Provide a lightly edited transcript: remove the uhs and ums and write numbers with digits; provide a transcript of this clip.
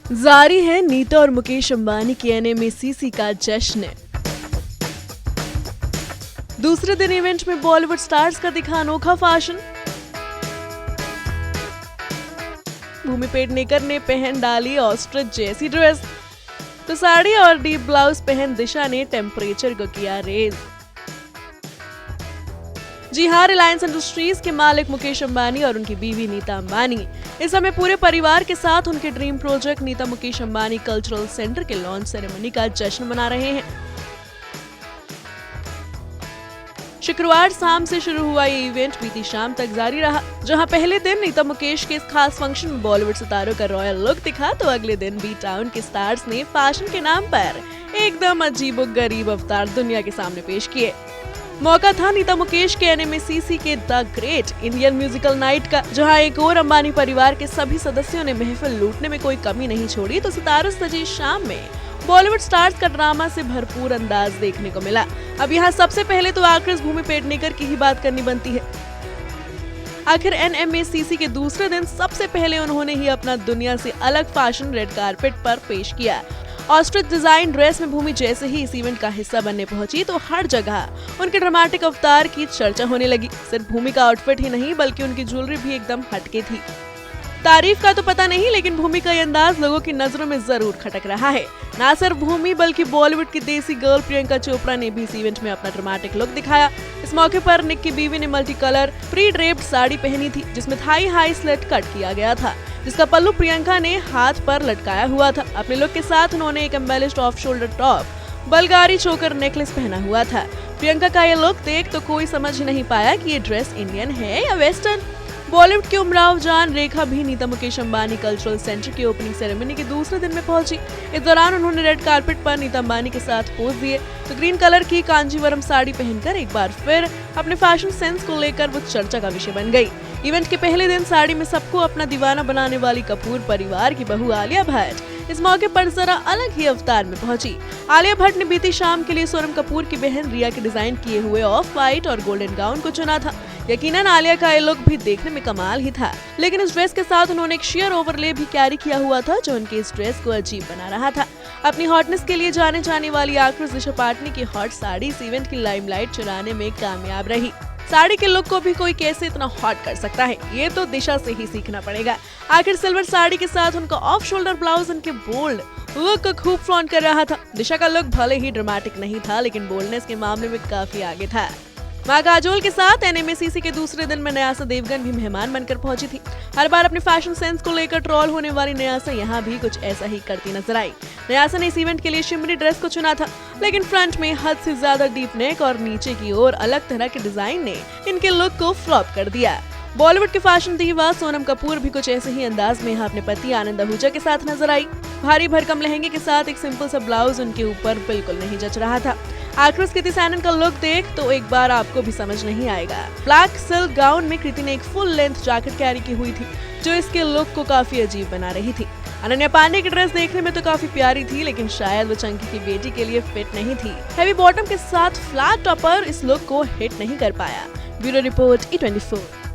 जारी है नीता और मुकेश अंबानी के एनएमएसीसी का जश्न। दूसरे दिन इवेंट में बॉलीवुड स्टार्स का दिखा अनोखा फैशन। भूमि पेडनेकर ने पहन डाली ऑस्ट्रिच जैसी ड्रेस, तो साड़ी और डीप ब्लाउज पहन दिशा ने टेम्परेचर को किया रेज। जी हाँ, रिलायंस इंडस्ट्रीज के मालिक मुकेश अंबानी और उनकी बीवी नीता अंबानी इस समय पूरे परिवार के साथ उनके dream project Nita Mukesh Ambani cultural centre के लॉन्च सेरेमनी का जश्न मना रहे हैं। शुक्रवार शाम से शुरू हुआ ये इवेंट बीती शाम तक जारी रहा, जहां पहले दिन नीता मुकेश के इस खास फंक्शन में बॉलीवुड सितारों का रॉयल लुक दिखा, तो अगले दिन बी टाउन के स्टार्स ने फैशन के नाम पर एकदम अजीबोगरीब अवतार दुनिया के सामने पेश किए। मौका था नीता मुकेश के एनएमएसीसी के the great Indian musical night का, जहां एक और अंबानी परिवार के सभी सदस्यों ने महफिल लूटने में कोई कमी नहीं छोड़ी, तो सितारों सजी शाम में बॉलीवुड स्टार्स का ड्रामा से भरपूर अंदाज देखने को मिला। अब यहाँ सबसे पहले तो एक्ट्रेस भूमि पेडनेकर की ही बात करनी बनती है। आखिर एनएमएसीसी के दूसरे दिन सबसे पहले उन्होंने ही अपना दुनिया से अलग फैशन रेड कारपेट पर पेश किया। ऑस्ट्रिच डिजाइन ड्रेस में भूमि जैसे ही इस इवेंट का हिस्सा बनने पहुंची, तो हर जगह उनके ड्रामेटिक अवतार की चर्चा होने लगी। सिर्फ भूमि का आउटफिट ही नहीं, बल्कि उनकी ज्वेलरी भी एकदम हटके थी। तारीफ का तो पता नहीं, लेकिन भूमि का ये अंदाज लोगों की नजरों में जरूर खटक रहा है। ना सिर्फ भूमि, बल्कि बॉलीवुड की देसी गर्ल प्रियंका चोपड़ा ने भी इस इवेंट में अपना ड्रामेटिक लुक दिखाया। इस मौके पर निक की बीवी ने multi colour pre draped sari पहनी थी, जिसमें थाई हाई स्लिट कट किया गया था, जिसका पल्लू प्रियंका ने हाथ पर लटकाया हुआ था। अपने लुक के साथ उन्होंने एक embellished off shoulder top Bulgari choker necklace पहना हुआ था। प्रियंका का ये लुक देख तो कोई समझ ही नहीं पाया कि ये ड्रेस इंडियन है या वेस्टर्न। बॉलीवुड की उमराव जान रेखा भी नीता मुकेश अंबानी कल्चरल सेंटर की ओपनिंग सेरेमनी के दूसरे दिन में पहुंची। इस दौरान उन्होंने रेड कारपेट पर नीता अंबानी के साथ पोज दिए, तो ग्रीन कलर की कांजीवरम साड़ी पहनकर एक बार फिर अपने फैशन सेंस को लेकर वो चर्चा का विषय बन गई। इवेंट के पहले दिन साड़ी में सबको अपना दीवाना बनाने वाली कपूर परिवार की बहू आलिया भट्ट इस मौके पर जरा अलग ही अवतार में पहुंची। आलिया भट्ट ने बीती शाम के लिए सोनम कपूर की बहन रिया के डिजाइन किए हुए ऑफ व्हाइट और गोल्डन गाउन को चुना था। यकीनन आलिया का ये लुक भी देखने में कमाल ही था, लेकिन इस ड्रेस के साथ उन्होंने एक शेयर ओवरले भी कैरी किया हुआ था, जो उनके इस ड्रेस को अजीब बना रहा था। अपनी हॉटनेस के लिए जाने जाने वाली एक्ट्रेस दिशा पाटनी की हॉट साड़ी इस इवेंट की लाइमलाइट चुराने में कामयाब रही। साड़ी के लुक को भी कोई कैसे इतना हॉट कर सकता है, ये तो दिशा से ही सीखना पड़ेगा। आखिर सिल्वर साड़ी के साथ उनका ऑफ शोल्डर ब्लाउज उनके बोल्ड लुक को खूब फ्लॉन्ट कर रहा था। दिशा का लुक भले ही ड्रामेटिक नहीं था, लेकिन बोल्डनेस के मामले में काफी आगे था। मां काजोल के साथ एनएमएसीसी के दूसरे दिन में न्यासा देवगन भी मेहमान बनकर पहुंची थी। हर बार अपने फैशन सेंस को लेकर ट्रोल होने वाली न्यासा यहाँ भी कुछ ऐसा ही करती नजर आई। न्यासा ने इस इवेंट के लिए शिमरी ड्रेस को चुना था, लेकिन फ्रंट में हद से ज्यादा डीप नेक और नीचे की ओर अलग तरह के डिजाइन ने इनके लुक को फ्लॉप कर दिया। बॉलीवुड के फैशन दीवा सोनम कपूर भी कुछ ऐसे ही अंदाज में अपने पति आनंद आहूजा के साथ नजर आई। भारी भरकम लहंगे के साथ एक सिंपल सा ब्लाउज उनके ऊपर बिल्कुल नहीं जच रहा था। एक्ट्रेस कृति सैनन का लुक देख तो एक बार आपको भी समझ नहीं आएगा। ब्लैक सिल्क गाउन में कृति ने एक फुल लेंथ जैकेट कैरी की हुई थी, जो इसके लुक को काफी अजीब बना रही थी। अनन्या पांडे की ड्रेस देखने में तो काफी प्यारी थी, लेकिन शायद वो चंकी की बेटी के लिए फिट नहीं थी। हेवी बॉटम के साथ फ्लैट टॉपर इस लुक को हिट नहीं कर पाया। Bureau report E24।